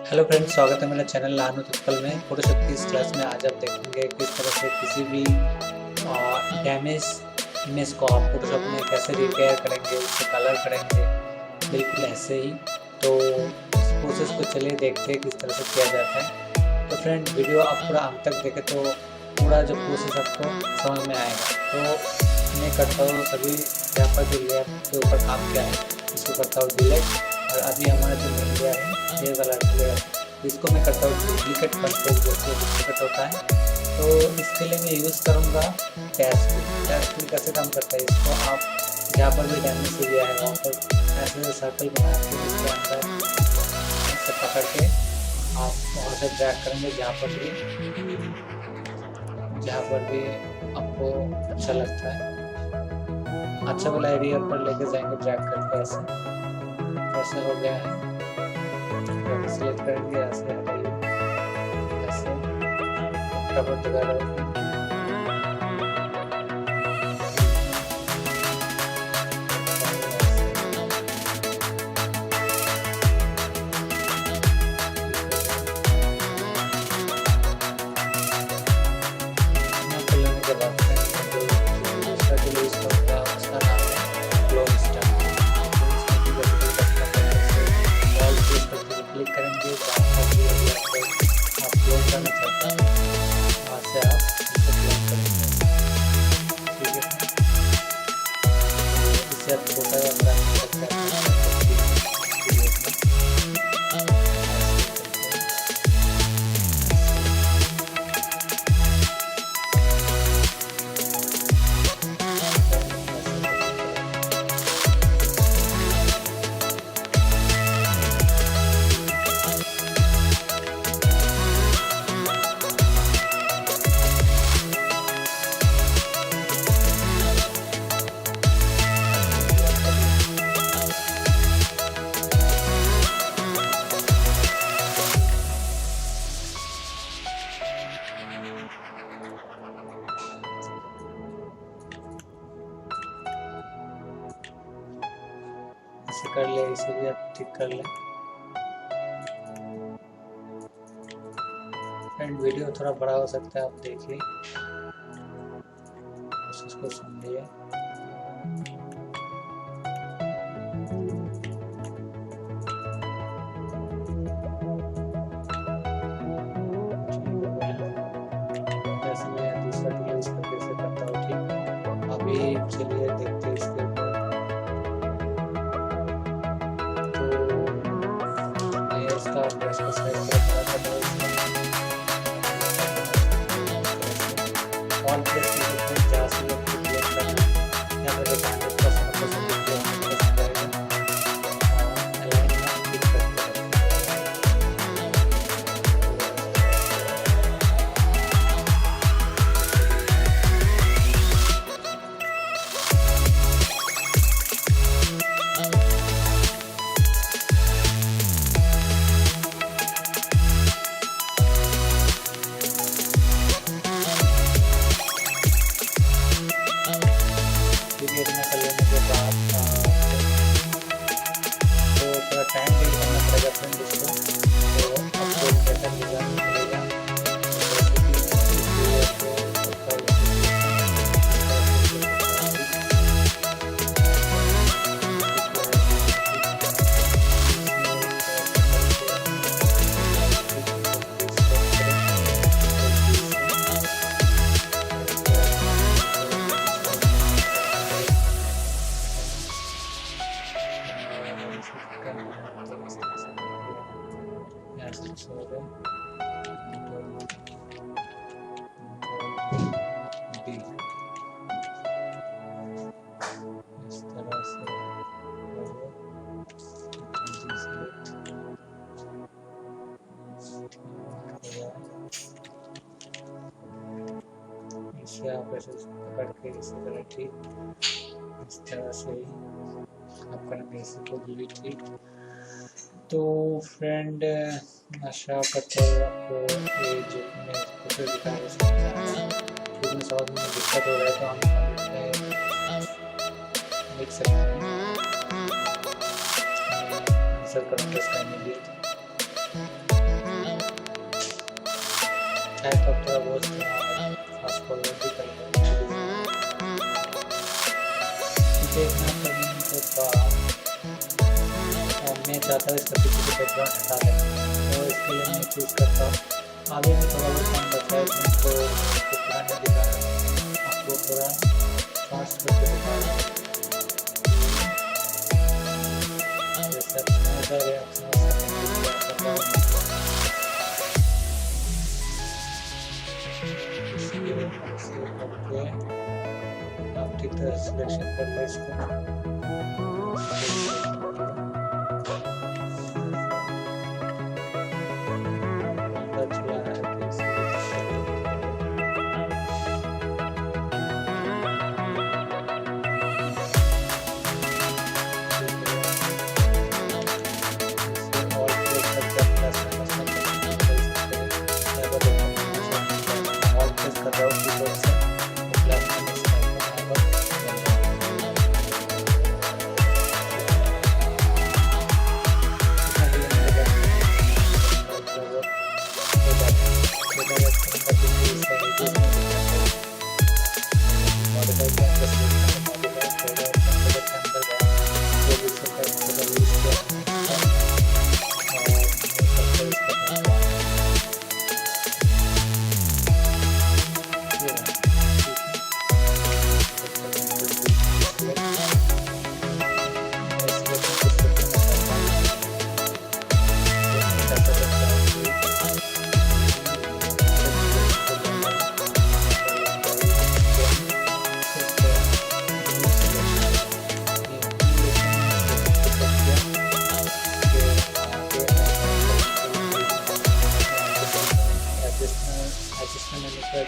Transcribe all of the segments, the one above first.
Hello friends, स्वागत है मेरा चैनल लानू तुत्कल में। फोटोशॉप की इस क्लास में आज आप देखेंगे किस तरह से किसी भी डैमेज इमेज को आप फोटोशॉप में कैसे रिपेयर करेंगे, उससे कलर करेंगे, बिल्कुल ऐसे ही। तो इस प्रोसेस को चलिए देखते हैं किस तरह से किया जाता है। तो फ्रेंड, वीडियो आप पूरा अंत तक देखें तो पूरा जो प्रोसेस आपको समझ में आएगा। तो मैं करता हूँ सभी यहाँ पर जो लेयर के ऊपर काम किया है इसको करता हूँ डिलीट। और अभी हमारा जो मेन लेयर है ये वाला लेयर, इसको मैं करता हूँ डुप्लीकेट कंट्रोल, जैसे डुप्लीकेट होता है। तो इसके लिए मैं यूज़ करूँगा डैश टूल। डैश टूल कैसे काम करता है, इसको आप जहाँ पर भी डैमेज एरिया है वहाँ पर ऐसे सर्कल बना के इसके अंदर ऐसे पकड़ के आप वहाँ से ड्रैग करेंगे जहाँ पर भी आपको अच्छा लगता है। अच्छा वाला एरिया पर लेके जाएंगे ड्रैग करके, ऐसे हो गया है। सिलेक्ट करेंगे ऐसे ऐसे डबल जगह के बाद दूसरा जो उसका नाम है ग्लो स्टार। क्लिक करेंगे आप क्लोन करना चाहते हैं, वहाँ से आप इसे क्लोन करेंगे। ठीक है, इससे आप छोटा ऐसे कर ले, इसे भी आप ठीक कर लें। फ्रेंड, वीडियो थोड़ा बड़ा हो सकता है, आप देखिए, उसको समझिए। जैसे मैं दूसरा टूल यूज करके इसे करता हूँ। ठीक, अभी चलिए देखते हैं इसके ऊपर। इसका ब्रश का साइज थोड़ा बड़ा था, ऑल प्रेस की जहाँ से लोग क्लिक करना है यहाँ पर देखा 100% कर लेने के बाद तो थोड़ा टाइम वेट करना पड़ेगा फ्रेंड इसको। तो आपको कैसा डिज़ाइन मिलेगा, इस तरह से इसे आप ऐसे पकड़ के इसी तरह ठीक इस तरह से आप करेंगे इसी को भी ठीक। तो फ्रेंड, आशा करता हूँ आपको ये जो मैं फोटो दिखाया उसमें समझ में दिक्कत हो रहा है तो हम कमेंट में लिख सकते हैं, आंसर करूँगा इसका इमीडिएट। चाहे तो आप थोड़ा बहुत फास्ट फॉरवर्ड भी कर लो। देखना करने के बाद मैं चाहता हूँ इसका पीछे से बैकग्राउंड हटा दें, तो इसके लिए मैं चूज़ करता हूँ आगे में थोड़ा बहुत टाइम बचा है तो पूरा नहीं दिखा रहा, आपको थोड़ा फास्ट करके दिखा रहा हूँ। जैसे अगर आप ठीक तरह सिलेक्शन कर लो इसको।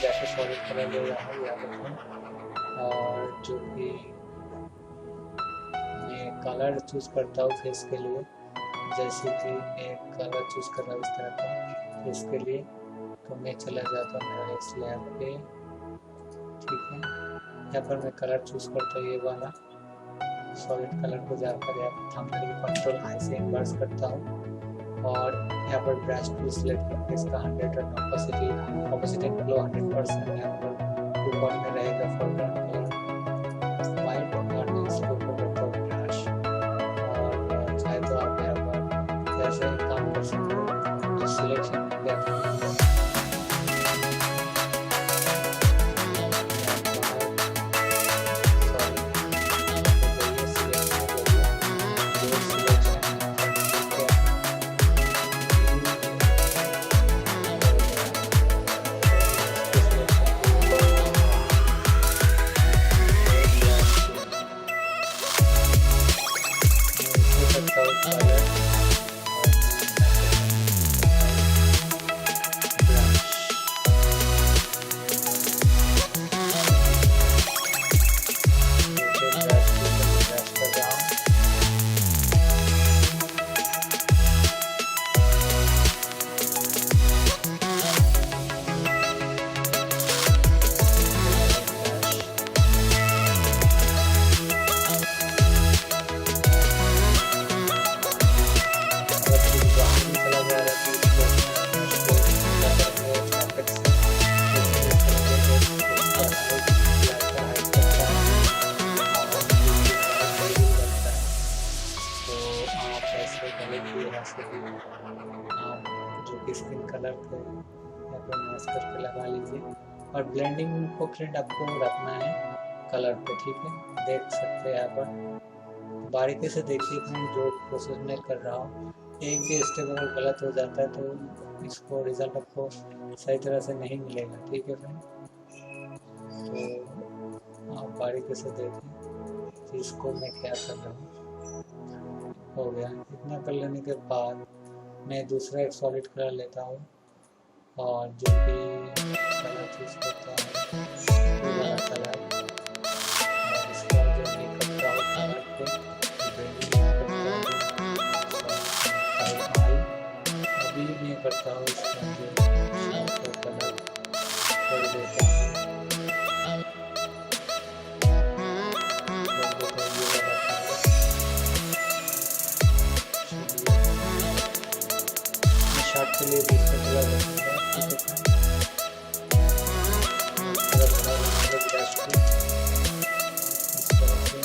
जैसे सॉलिड कलर ले रहा हूँ याद रखें, और जो कि मैं कलर चूज़ करता हूँ फेस के लिए, जैसे कि मैं कलर चूज़ कर रहा हूँ इस तरह का फेस के लिए, तो मैं चला जाता हूँ मेरा इस लेयर पे, ठीक है। यहाँ पर मैं कलर चूज़ करता हूँ ये वाला सॉलिड कलर को जाकर यहाँ पर थंबनेल कंट्रोल आई से इन्वर्स करता हूँ, और यहाँ पर ब्रश टूल सेलेक्ट करके इसका 100 और ऑपोसिटी ग्लो 100% यहाँ पर ऊपर में रहेगा फोरग्राउंड कलर वाइट, और मैं इसके ऊपर करता हूँ ब्रश, और चाहे तो आप यहाँ पर कैसे काम कर सकते हो जो सिलेक्शन आप जो कि स्किन कलर को यहाँ पर मैच करके लगा लीजिए, और ब्लेंडिंग को फ्रेंड आपको रखना है कलर पे, ठीक है। देख सकते हैं यहाँ पर बारीकी से देखिए फ्रेंड, जो प्रोसेस मैं कर रहा हूँ एक भी स्टेप अगर गलत हो जाता है तो इसको रिजल्ट आपको सही तरह से नहीं मिलेगा, ठीक है फ्रेंड। तो आप बारीकी से देखें कि इसको मैं क्या कर रहा हूँ। हो गया, इतना कर लेने के बाद मैं दूसरा एक सॉलिड कलर लेता हूँ, और जो कि कलर चूज करता हूँ वो वाला कलर, और इसका जो मैं करता हूँ कलर पे अभी मैं करता हूँ इसका जो कलर कर देता हूँ, शॉर्ट के लिए दूसरा कलर रखूँगा, ठीक है। लास्ट को इस तरह से।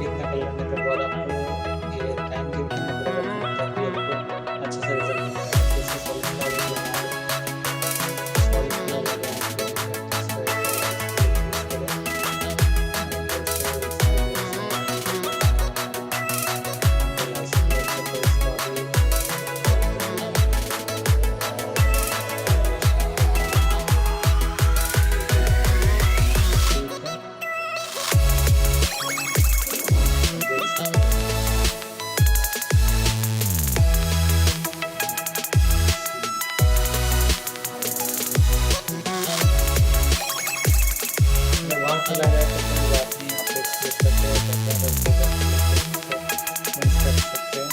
इतना कर लेने के बाद आपको ये टाइम गिव करना पड़ेगा, ताकि आपको अच्छे से रिजल्ट मिले। जैसे सॉलिड कलर चला जाए तो कोई बात नहीं, आप एक्सप्रेस करते हैं कर सकते हैं।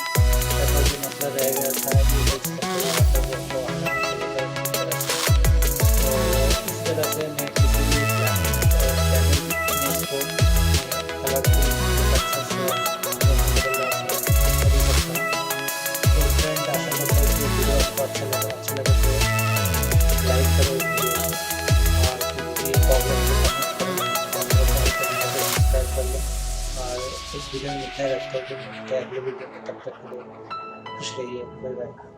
ऐसा जो मतलब रह गया था ये तो इस तरह से मैं किसी भी को कलरफुल अच्छे से तो फ्रेंड आशा करता हूँ कि वीडियो आपको अच्छा लगे तो लाइक करो और प्रॉब्लम और इस वीडियो में इतना रखता हूँ कि मिलते हैं अगले वीडियो में। तब तक के लिए खुश रहिए। Bye bye.